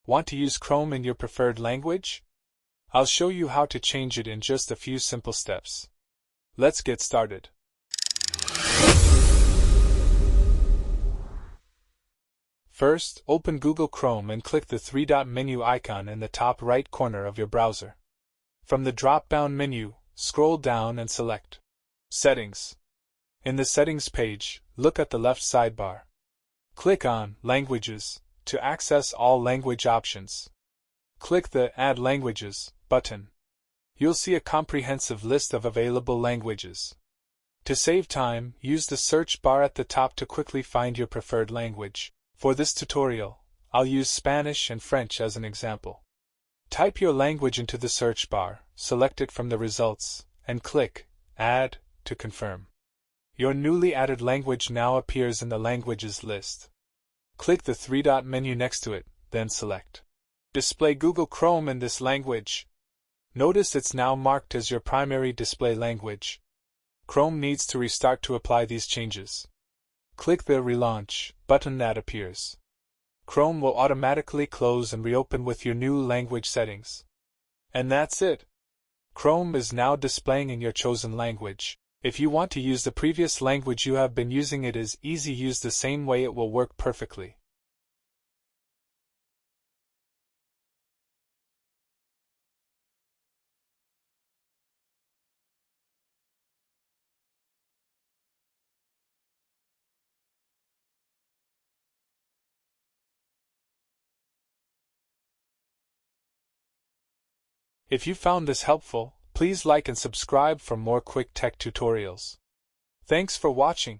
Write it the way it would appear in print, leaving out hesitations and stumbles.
Want to use Chrome in your preferred language? I'll show you how to change it in just a few simple steps. Let's get started. First, open Google Chrome and click the three-dot menu icon in the top right corner of your browser. From the drop-down menu, scroll down and select Settings. In the Settings page, look at the left sidebar. Click on Languages to access all language options. Click the Add Languages button. You'll see a comprehensive list of available languages. To save time, use the search bar at the top to quickly find your preferred language. For this tutorial, I'll use Spanish and French as an example. Type your language into the search bar, select it from the results, and click Add to confirm. Your newly added language now appears in the languages list. Click the three-dot menu next to it, then select Display Google Chrome in this language. Notice it's now marked as your primary display language. Chrome needs to restart to apply these changes. Click the Relaunch button that appears. Chrome will automatically close and reopen with your new language settings. And that's it. Chrome is now displaying in your chosen language. If you want to use the previous language you have been using, it is easy. Use the same way, it will work perfectly. If you found this helpful, please like and subscribe for more quick tech tutorials. Thanks for watching.